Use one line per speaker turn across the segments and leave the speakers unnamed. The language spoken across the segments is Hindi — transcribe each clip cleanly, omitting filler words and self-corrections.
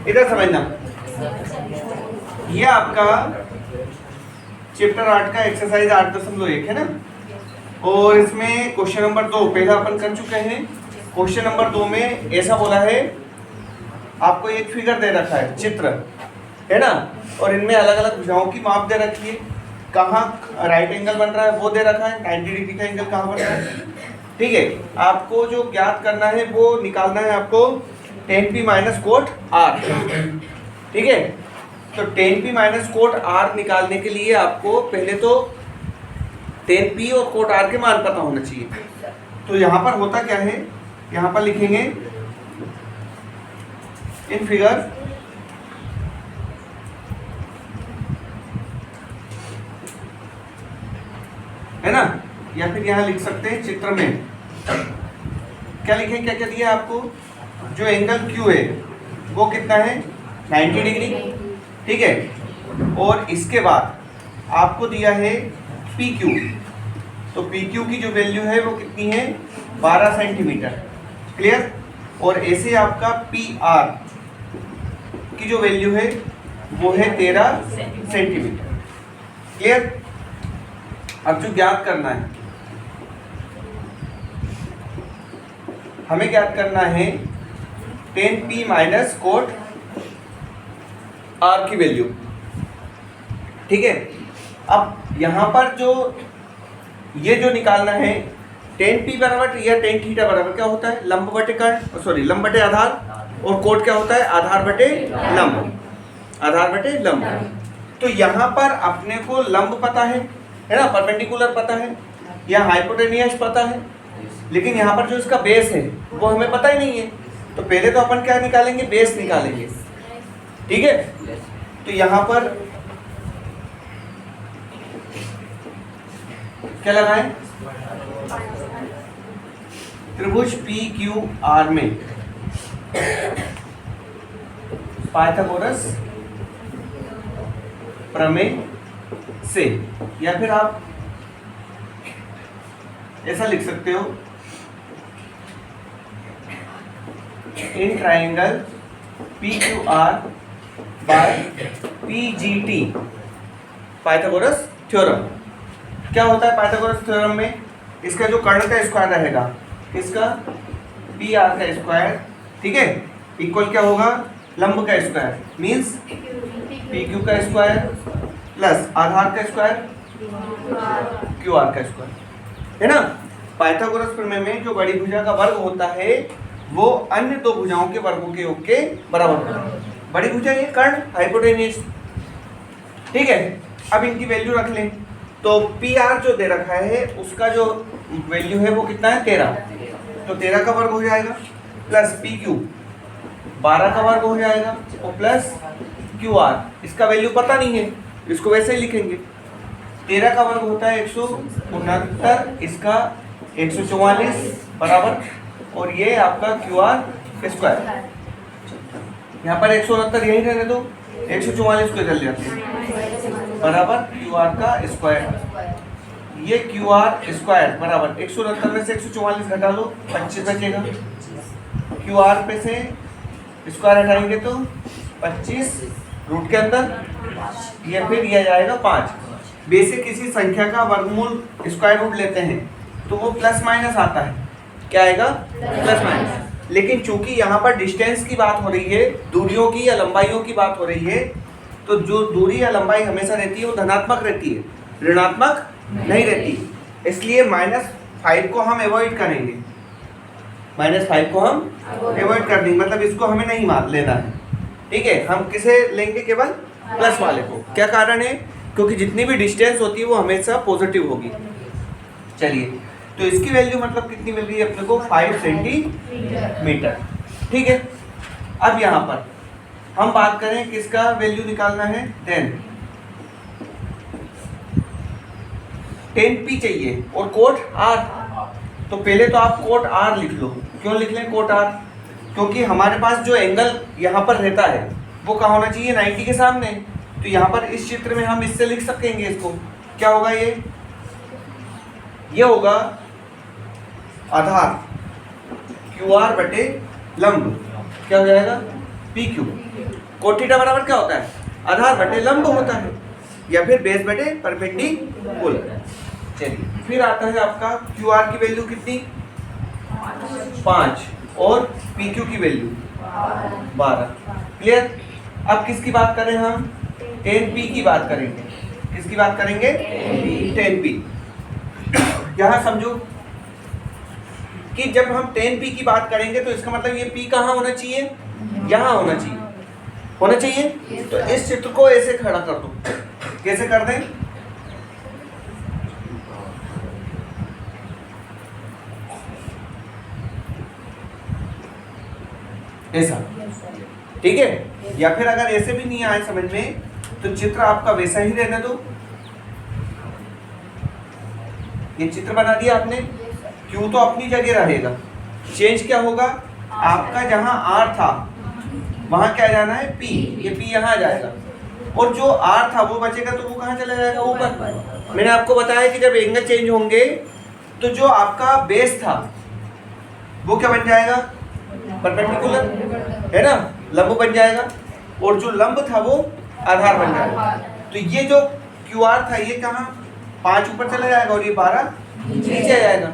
इधर समझना, ये आपका चैप्टर 8 का एक्सरसाइज 8.1 है ना, और इसमें क्वेश्चन नंबर 2 पहला अपन कर चुके हैं। क्वेश्चन नंबर 2 में ऐसा बोला है, आपको एक फिगर दे रखा है, चित्र है ना, और इनमें अलग अलग भुजाओं की माप दे रखी है, कहाँ राइट एंगल बन रहा है वो दे रखा है, 90 डिग्री का एंगल कहाँ बन रहा है। ठीक है, आपको जो ज्ञात करना है वो निकालना है आपको tan p minus cot r। ठीक है, तो tan p minus cot r निकालने के लिए आपको पहले तो tan p और कोट r के मान पता होना चाहिए। तो यहाँ पर होता क्या है, यहाँ पर लिखेंगे इन फिगर है ना, या फिर यहाँ लिख सकते हैं चित्र में क्या लिखें, क्या क्या दिया आपको, जो एंगल Q है वो कितना है 90 डिग्री। ठीक है, और इसके बाद आपको दिया है PQ, तो PQ की जो वैल्यू है वो कितनी है 12 सेंटीमीटर। क्लियर, और ऐसे आपका PR की जो वैल्यू है वो है 13 सेंटीमीटर। क्लियर, अब जो ज्ञात करना है, हमें ज्ञात करना है tan p minus cot r की वैल्यू। ठीक है, अब यहाँ पर जो ये जो निकालना है tan p बराबर या tan थीटा बराबर क्या होता है, लंब बटे कर्ण, सॉरी लंब बटे आधार, और कोट क्या होता है आधार बटे लंब, आधार बटे लंब। तो यहाँ पर अपने को लंब पता है ना, परपेंडिकुलर पता है, या हाइपोटेनियस पता है, लेकिन यहाँ पर जो इसका बेस है वो हमें पता ही नहीं है। तो पहले तो अपन क्या निकालेंगे, बेस निकालेंगे। ठीक है, तो यहाँ पर क्या लगाएं, त्रिभुज PQR में पाइथागोरस प्रमेय से, या फिर आप ऐसा लिख सकते हो, in triangle PQR by PGT Pythagoras theorem. क्या होता है पाइथागोरस थ्योरम में, इसका जो कर्ण का स्क्वायर रहेगा, इसका PR का स्क्वायर, ठीक है, इक्वल क्या होगा लंब का स्क्वायर, मीन्स PQ का स्क्वायर प्लस आधार का स्क्वायर QR का स्क्वायर, है ना। पाइथागोरस प्रमेय में जो बड़ी भुजा का वर्ग होता है वो अन्य दो भुजाओं के वर्गों के योग के बराबर होता है। बड़ी भुजा ये कर्ण हाइपोटेनियस। ठीक है, अब इनकी वैल्यू रख लें, तो PR जो दे रखा है उसका जो वैल्यू है वो कितना है 13, तो 13 का वर्ग हो जाएगा, प्लस PQ 12 का वर्ग हो जाएगा, और प्लस QR, इसका वैल्यू पता नहीं है, इसको वैसे ही लिखेंगे। 13 का वर्ग होता है 169, इसका 144 बराबर, और ये आपका QR स्क्वायर, यहाँ पर 169 यही रहने दो, 144 को चल जाते हैं बराबर QR का स्क्वायर, ये QR स्क्वायर बराबर 169 में से 144 घटा लो 25 बचेगा, QR पे से स्क्वायर हटाएंगे तो 25 रूट के अंदर, या फिर यह जाएगा 5। बेसिक किसी संख्या का वर्गमूल स्क्वायर रूट लेते हैं तो वो प्लस माइनस आता है, क्या आएगा प्लस माइनस। लेकिन चूंकि यहाँ पर डिस्टेंस की बात हो रही है, दूरियों की या लंबाइयों की बात हो रही है, तो जो दूरी या लंबाई हमेशा रहती है वो धनात्मक रहती है, ऋणात्मक नहीं रहती। इसलिए -5 को हम अवॉइड करेंगे, -5 को हम अवॉइड कर देंगे, मतलब इसको हमें नहीं मान लेना है। ठीक है, हम किसे लेंगे, केवल प्लस वाले को। क्या कारण है, क्योंकि जितनी भी डिस्टेंस होती है वो हमेशा पॉजिटिव होगी। चलिए, तो इसकी वैल्यू मतलब कितनी मिल गई अपने को 5 सेंटीमीटर। ठीक है, अब यहाँ पर हम बात करें किसका वैल्यू निकालना है, 10 p चाहिए और कोट R। तो पहले तो आप कोट R लिख लो। क्यों लिख लें कोट R, क्योंकि हमारे पास जो एंगल यहाँ पर रहता है वो कहाँ होना चाहिए 90 के सामने। तो यहाँ पर इस चित्र में हम इससे लिख सकेंगे, इसको क्या होगा, ये होगा आधार क्यू आर बटे लंब क्या हो जाएगा पी क्यू। कोट थीटा बराबर क्या होता है आधार बटे लंब होता है या फिर बेस बटे परपेंडिकुलर। चलिए फिर आता है आपका क्यू आर की वैल्यू कितनी 5 और पी क्यू की वैल्यू 12। क्लियर। अब किसकी बात करें हम 10p की बात करेंगे। किसकी बात करेंगे 10p। यहां समझो कि जब हम 10p की बात करेंगे तो इसका मतलब ये p कहाँ होना चाहिए यहां होना चाहिए। तो इस चित्र को ऐसे खड़ा कर दो। कैसे कर दें ऐसा, ठीक है। या फिर अगर ऐसे भी नहीं आए समझ में तो चित्र आपका वैसा ही रहने दो। ये चित्र बना दिया आपने, क्यों तो अपनी जगह रहेगा, चेंज क्या होगा आपका जहां आर था वहां क्या जाना है P, ये P यहाँ आ जाएगा और जो R था वो बचेगा तो वो कहाँ चला जाएगा ऊपर। मैंने आपको बताया कि जब एंगल चेंज होंगे तो जो आपका बेस था वो क्या बन जाएगा परपेंडिकुलर है ना, लंब बन जाएगा और जो लंब था वो आधार बन जाएगा। तो ये जो QR था ये कहाँ 5 ऊपर चला जाएगा और ये 12 नीचे आ जाएगा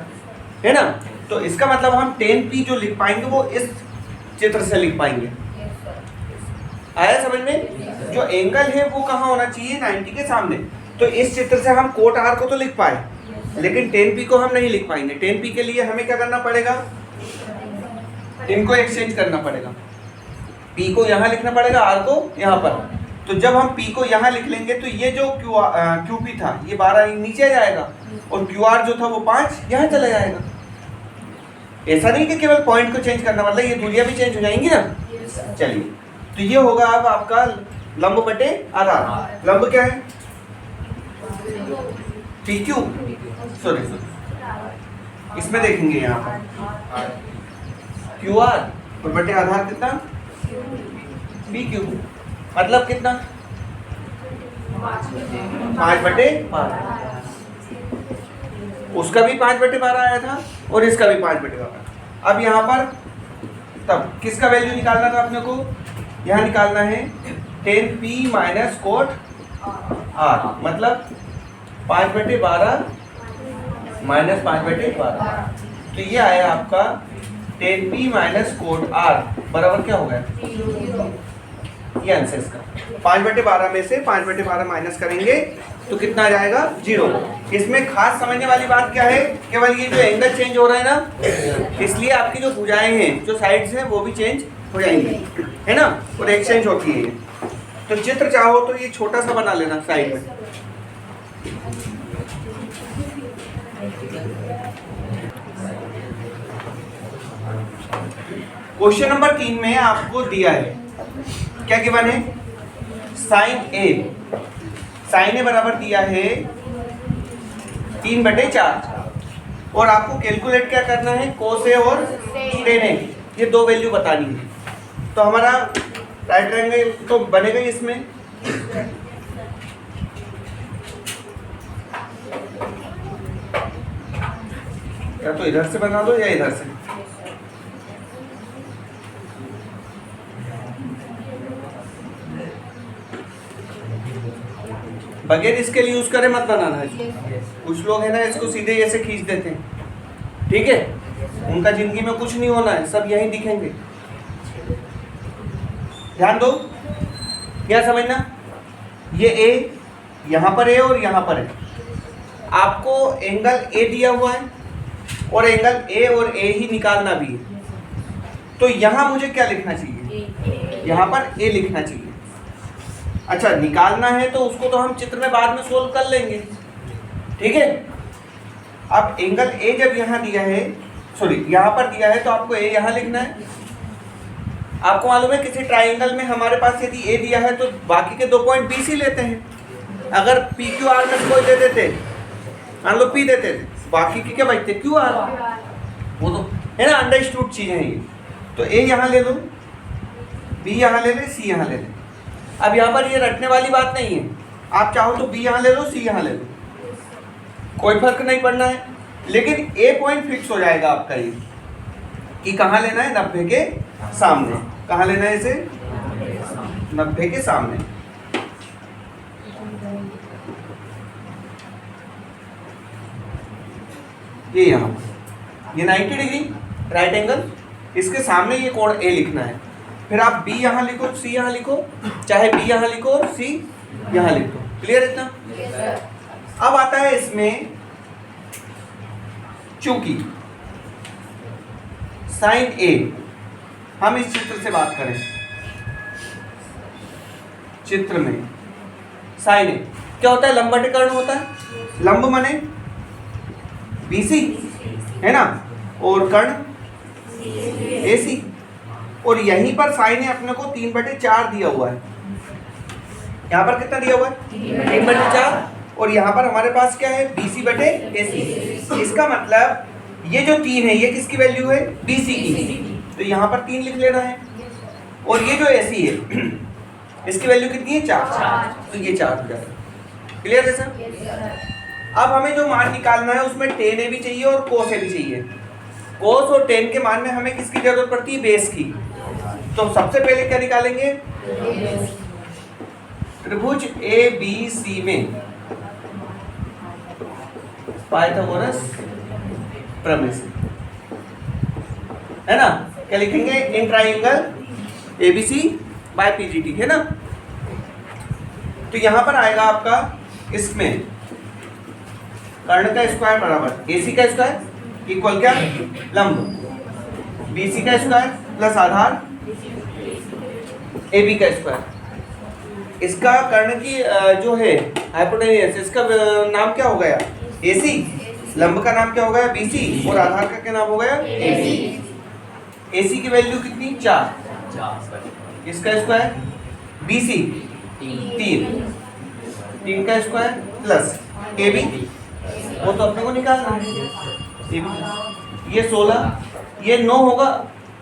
है ना। तो इसका मतलब हम 10p जो लिख पाएंगे वो इस चित्र से लिख पाएंगे। आया समझ में। जो एंगल है वो कहाँ होना चाहिए 90 के सामने। तो इस चित्र से हम कोट R को तो लिख पाए लेकिन 10p को हम नहीं लिख पाएंगे। 10p के लिए हमें क्या करना पड़ेगा इनको एक्सचेंज करना पड़ेगा। p को यहाँ लिखना पड़ेगा r को यहाँ पर। तो जब हम p को यहाँ लिख लेंगे तो ये जो QP था ये 12 नीचे आ जाएगा और QR जो था वो 5 यहाँ चला जाएगा। ऐसा नहीं कि केवल पॉइंट को चेंज करना, मतलब ये दूरियां भी चेंज हो जाएंगी ना। चलिए तो ये होगा अब आपका लंब बटे आधार। लंब क्या है PQ, सॉरी इसमें देखेंगे यहाँ पर QR और बटे आधार कितना PQ, मतलब कितना 5 बटे 12। उसका भी 5 बटे 12 आया था और इसका भी 5 बटे 12। अब यहाँ पर तब किसका वैल्यू निकालना था अपने को, यहाँ निकालना है 10p माइनस कोट R, मतलब 5 बटे 12 माइनस 5 बटे 12। तो ये आया आपका 10p माइनस कोट R बराबर क्या हो गया ये आंसर इसका। 5 बटे 12 में से 5 बटे 12 माइनस करेंगे तो कितना आ जाएगा 0। इसमें खास समझने वाली बात क्या है, केवल ये जो एंगल चेंज हो रहा है ना इसलिए आपकी जो भुजाएं हैं जो साइड्स हैं वो भी चेंज हो जाएंगी है ना और एक्सचेंज होती है। तो चित्र चाहो तो ये छोटा सा बना लेना साइड में। क्वेश्चन नंबर 3 में आपको दिया है क्या गिवन है साइन ए बराबर दिया है 3 बटे 4 और आपको कैलकुलेट क्या करना है कोस ए और टेन ए, ये दो वैल्यू बतानी है। तो हमारा राइट ट्रायंगल तो बनेगा ही इसमें। या तो इधर से बना दो या इधर से। बगैर इसके लिए यूज करें मत बनाना है। कुछ लोग है ना इसको सीधे ऐसे खींच देते हैं, ठीक है, उनका जिंदगी में कुछ नहीं होना है, सब यहीं दिखेंगे। ध्यान दो, क्या समझना, ये ए यहाँ पर है और यहाँ पर है। आपको एंगल ए दिया हुआ है और एंगल ए और ए ही निकालना भी है। तो यहाँ मुझे क्या लिखना चाहिए, यहाँ पर ए लिखना चाहिए। अच्छा, निकालना है तो उसको तो हम चित्र में बाद में सोल्व कर लेंगे, ठीक है। अब एंगल ए जब यहाँ दिया है, सॉरी यहाँ पर दिया है, तो आपको ए यहाँ लिखना है। आपको मालूम है किसी ट्राइंगल में हमारे पास यदि ए दिया है तो बाकी के 2 पॉइंट बी सी लेते हैं। अगर पी क्यू आर में कोई दे देते, मान लो पी देते थे, बाकी के क्या बचते क्यू आर, वो तो है ना अंडरस्टूड चीज़ है ये। तो ए यहाँ ले लो, बी यहाँ ले ले, सी यहाँ ले ले। अब यहाँ पर ये रटने वाली बात नहीं है, आप चाहो तो बी यहाँ ले लो, सी यहाँ ले लो, कोई फर्क नहीं पड़ना है, लेकिन ए पॉइंट फिक्स हो जाएगा आपका ये, कि कहाँ लेना है, 90 के सामने। कहाँ लेना है इसे, 90 के सामने। ये यहाँ ये 90 डिग्री राइट एंगल, इसके सामने ये कोण ए लिखना है। फिर आप बी यहाँ लिखो, सी यहाँ लिखो, चाहे बी यहाँ लिखो और सी यहाँ लिखो। क्लियर इतना? अब आता है इसमें, चूंकि साइन ए, हम इस चित्र से बात करें, चित्र में साइन ए क्या होता है, लंबवत कर्ण होता है। लंब माने बीसी है ना, और कर्ण एसी, और यहीं पर साइन ए अपने को 3/4 दिया हुआ है। यहाँ पर कितना दिया हुआ है, 3/4, और यहाँ पर हमारे पास क्या है, BC/AC। इसका मतलब ये जो 3 है ये किसकी वैल्यू है, BC की, तो यहाँ पर 3 लिख लेना है। और ये जो AC है इसकी वैल्यू कितनी है, 4, तो ये 4 हो जाएगा। क्लियर है सर? अब हमें जो मान निकालना है उसमें tan A भी चाहिए और cos A भी चाहिए। cos और tan के मान में हमें किसकी जरूरत पड़ती है, बेस की। तो सबसे पहले क्या निकालेंगे, त्रिभुज ABC में पाइथागोरस प्रमेय से, है ना। क्या लिखेंगे, in triangle ABC by PGT, है ना। तो यहां पर आएगा आपका, इसमें कर्ण का स्क्वायर बराबर AC का स्क्वायर इक्वल क्या, लंब, BC का स्क्वायर प्लस आधार AB का स्क्वायर। इसका कर्ण की जो है हाइपोटेन्यूज, इसका नाम क्या हो गया, AC, लंब का नाम क्या हो गया, BC, और आधार का क्या नाम हो गया, AB। AC की वैल्यू कितनी, 4, इसका स्क्वायर, BC 3 का स्क्वायर प्लस AB, वो तो अपने को निकालना है, AB। ये 16, ये 9 होगा,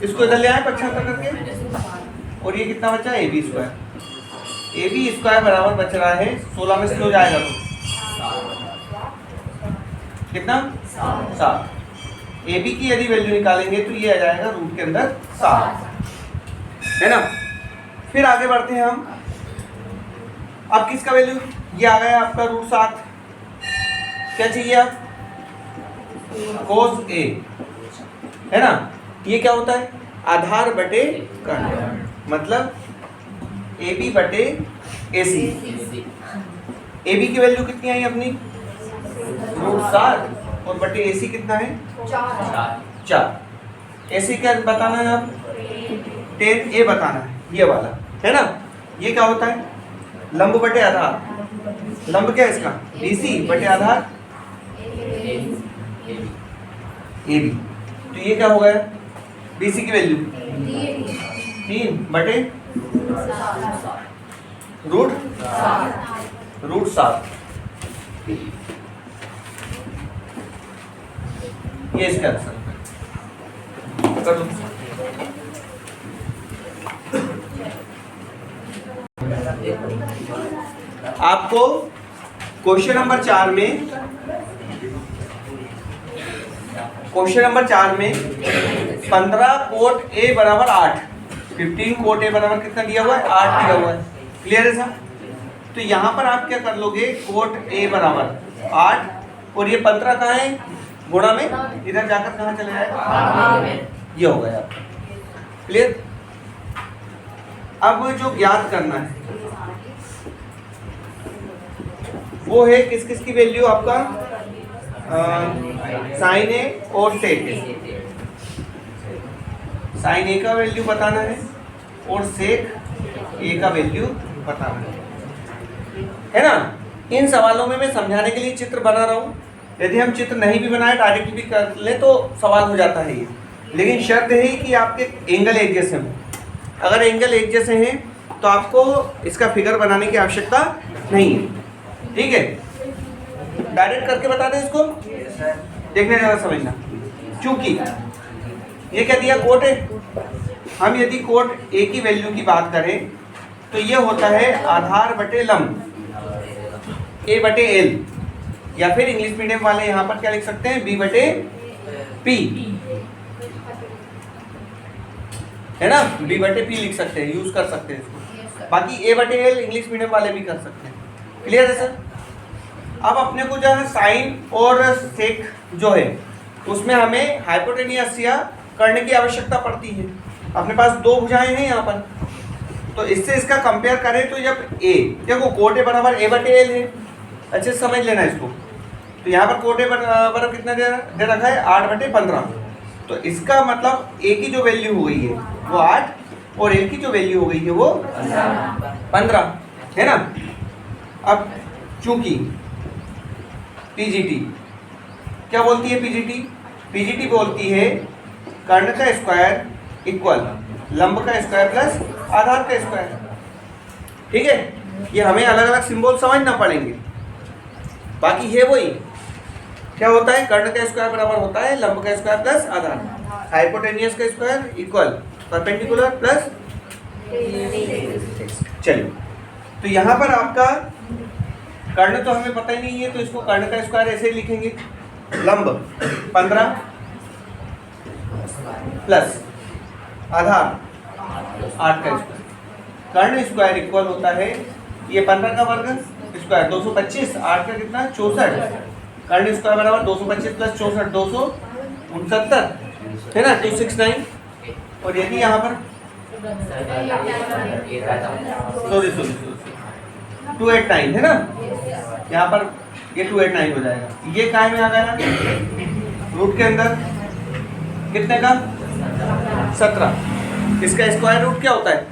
इसको इधर ले आए 75 करके, और ये कितना बचा, AB स्क्वायर बराबर बच रहा है 16 में से हो जाएगा तो कितना, 7। AB की यदि वैल्यू निकालेंगे तो ये आ जाएगा रूट के अंदर 7, है ना। फिर आगे बढ़ते हैं हम, अब किसका वैल्यू, ये आ गया आपका रूट 7। क्या चाहिए आप, cos A, है ना। ये क्या होता है, आधार बटे कर्ण, मतलब AB/AC। AB की वैल्यू कितनी आई अपनी, रूट 7, और बटे AC कितना है, 4। AC क्या बताना है आप, tan A बताना है, ये वाला, है ना। ये क्या होता है, लंब बटे आधार, लंब क्या है इसका, BC बटे आधार AB। तो ये क्या हो गया, BC की वैल्यू 3/रूट 7। ये इसका आंसर कर दो। आपको क्वेश्चन नंबर 4 में, 15 कोट A बराबर 8, 15 कोट A बराबर कितना दिया हुआ है, 8 दिया हुआ है। क्लियर है सर? तो यहाँ पर आप क्या कर लोगे, कोट A बराबर 8, और ये 15 कहाँ है, गुणा में, इधर जाकर कहाँ चले जाएगा, ये हो गया आपका। क्लियर? अब जो ज्ञात करना है वो है किस किस की वैल्यू, आपका साइन ए और सेक ए। साइन ए का वैल्यू बताना है और सेक ए का वैल्यू बताना है ना। इन सवालों में मैं समझाने के लिए चित्र बना रहा हूँ। यदि हम चित्र नहीं भी बनाए, डायरेक्ट भी कर ले तो सवाल हो जाता है ये, लेकिन शर्त है कि आपके एंगल एक जैसे हों। अगर एंगल एक जैसे हैं तो आपको इसका फिगर बनाने की आवश्यकता नहीं है। ठीक है, डायरेक्ट करके बता दें इसको, देखने जरा समझना। चूंकि ये क्या दिया, कोट है, हम यदि कोट ए की वैल्यू की बात करें तो ये होता है आधार बटे लंब A बटे L, या फिर इंग्लिश मीडियम वाले यहाँ पर क्या लिख सकते हैं, B बटे P। है ना, b बटे p लिख सकते हैं, यूज कर सकते हैं इसको। बाकी a बटे l इंग्लिश मीडियम वाले भी कर सकते हैं। क्लियर है सर? अब अपने को जो है साइन और सेक जो है उसमें हमें हाइपोटेनियस या कर्ण की आवश्यकता पड़ती है। अपने पास दो भुजाएं हैं यहाँ पर, तो इससे इसका कंपेयर करें तो जब a, देखो कोट ए बराबर a बटे l है, अच्छे से समझ लेना इसको। तो यहाँ पर कोट ए बराबर कितना दे रखा है 8/15, तो इसका मतलब a की जो वैल्यू हो गई है वो 8 और l की जो वैल्यू हो गई है वो 15, है ना। अब चूंकि पीजीटी क्या बोलती है, पीजीटी बोलती है कर्ण का स्क्वायर इक्वल लंब का स्क्वायर प्लस आधार का स्क्वायर। ठीक है, ये हमें अलग अलग सिंबल समझना पड़ेंगे, बाकी है वही। क्या होता है, कर्ण का स्क्वायर बराबर होता है लंब का स्क्वायर प्लस आधार, हाइपोटेनियस का स्क्वायर इक्वल परपेंडिकुलर प्लस। चलिए, तो यहाँ पर आपका कर्ण तो हमें पता ही नहीं है, तो इसको कर्ण का स्क्वायर ऐसे ही लिखेंगे, लंब 15 प्लस आधार 8 का स्क्वायर। कर्ण स्क्वायर इक्वल होता है ये 15 का वर्ग स्क्वायर 225, 8 का कितना 64। कर्ण स्क्वायर बराबर 225 प्लस 64 269, है ना, 269। और यदि यहाँ पर सॉरी 289 है ना, यहाँ पर ये 289 हो जाएगा। ये काय में आ गया रूट के अंदर कितने का 17। इसका स्क्वायर रूट क्या होता है,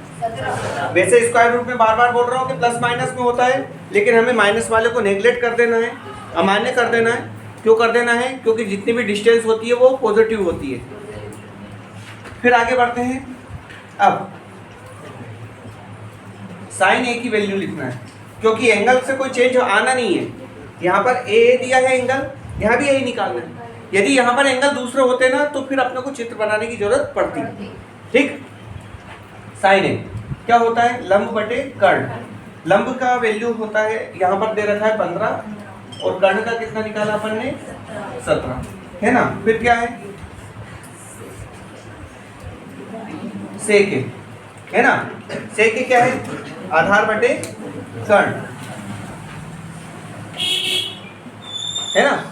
वैसे स्क्वायर रूट में बार बार बोल रहा हूँ कि प्लस माइनस में होता है, लेकिन हमें माइनस वाले को नेग्लेक्ट कर देना है, अमान्य कर देना है। क्यों कर देना है, क्योंकि जितनी भी डिस्टेंस होती है वो पॉजिटिव होती है। फिर आगे बढ़ते हैं। अब साइन ए की वैल्यू लिखना है, क्योंकि एंगल से कोई चेंज आना नहीं है। यहाँ पर ए दिया है एंगल, यहाँ भी यही निकालना है। यदि यहाँ पर एंगल दूसरे होते ना तो फिर अपने को चित्र बनाने की जरूरत पड़ती। ठीक, साइन ए क्या होता है, लंब बटे कर्ण। लंब का वैल्यू होता है यहाँ पर दे रखा है 15 और कर्ण का कितना निकाला अपन ने 17, है ना। फिर क्या है सेक ए, है ना। सेक ए क्या है, आधार बटे कर्ण, है ना।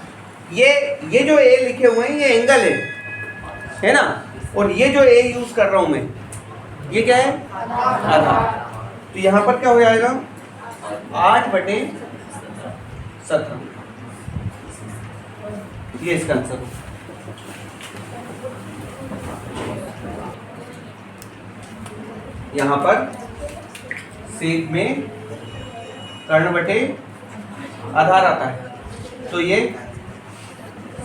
ये जो ए लिखे हुए हैं ये एंगल है ना। और ये जो ए यूज कर रहा हूं मैं ये क्या है, आधार। तो यहाँ पर क्या हो जाएगा 8/17, ये इसका आंसर। यहाँ पर सेक में कर्ण बटे आधार आता है, तो ये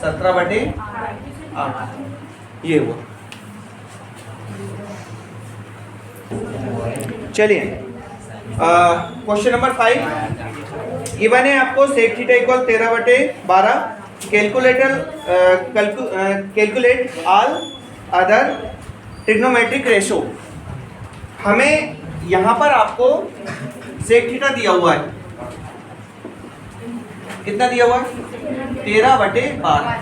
17/8 ये हुआ। चलिए, क्वेश्चन नंबर 5 गिवन है आपको sec theta equal 13/12। Calculate all other trigonometric ratio. हमें यहाँ पर आपको सेक थीटा दिया हुआ है, कितना दिया हुआ है 13/12।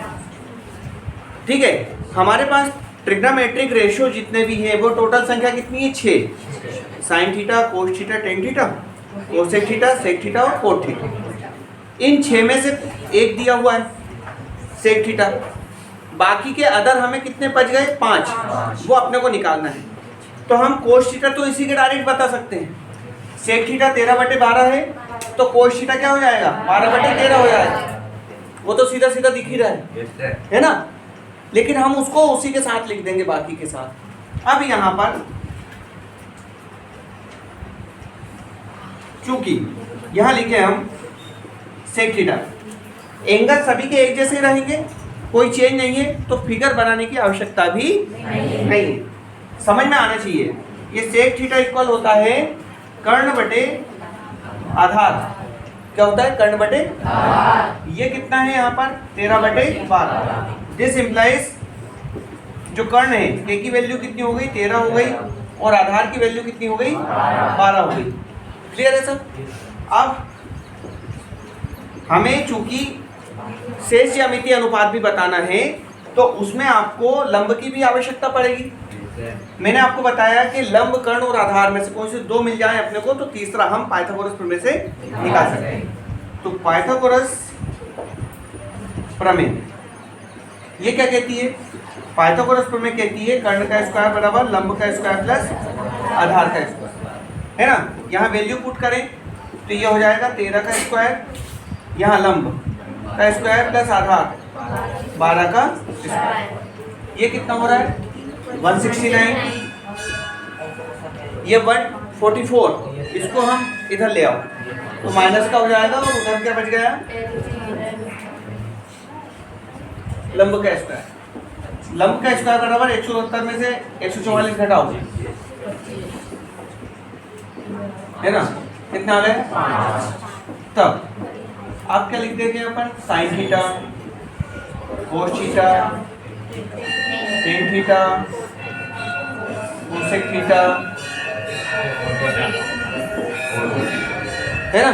ठीक है, हमारे पास ट्रिग्नोमेट्रिक रेशियो जितने भी हैं वो टोटल संख्या कितनी है 6। Sine theta, cos theta, tan theta, cosec theta, sec theta और कोट थीटा। इन 6 में से एक दिया हुआ है सेक थीटा, बाकी के अदर हमें कितने बच गए 5, वो अपने को निकालना है। तो हम कोस थीटा तो इसी के डायरेक्ट बता सकते हैं। सेक थीटा 13/12 है तो कोस थीटा क्या हो जाएगा 12/13 हो जाएगा, वो तो सीधा सीधा दिख ही रहा है ना। लेकिन हम उसको उसी के साथ लिख देंगे बाकी के साथ। अब यहाँ पर चूंकि यहाँ लिखे हम सेक थीटा, एंगल सभी के एक जैसे रहेंगे, कोई चेंज नहीं है, तो फिगर बनाने की आवश्यकता भी नहीं। समझ में आना चाहिए। ये सेक थीटा इक्वल होता है कर्ण बटे आधार। क्या होता है, कर्ण बटे। ये कितना है यहाँ पर 13/12। दिस इम्प्लाइज जो कर्ण है के की वैल्यू कितनी हो गई 13 हो गई और आधार की वैल्यू कितनी हो गई 12 हो गई। क्लियर है सर। अब हमें चूंकि शेष ज्यामितीय अनुपात भी बताना है तो उसमें आपको लंब की भी आवश्यकता पड़ेगी। मैंने आपको बताया कि लंब कर्ण और आधार में से कौन से दो मिल जाए अपने को तो तीसरा हम पाइथागोरस प्रमेय से निकाल सकते हैं। तो पाइथागोरस प्रमेय ये क्या कहती है? पाइथागोरस प्रमेय कहती है कर्ण का स्क्वायर बराबर लंब का स्क्वायर प्लस आधार का स्क्वायर, है ना। यहाँ वैल्यू पुट करें तो ये हो जाएगा 13 का स्क्वायर, यहाँ लंब का स्क्वायर प्लस आधार 12 का स्क्वायर, ये कितना हो रहा है 169, ये 144, इसको हम इधर ले आओ तो माइनस का हो जाएगा और उधर क्या बच गया लंब का स्क्वायर। लंब का स्क्वायर बराबर 170 में से 144 घटाओ, है ना, कितना आ गया 5। तब आप क्या लिख देंगे अपन sine theta, cos theta, tan theta, cosec theta, है ना।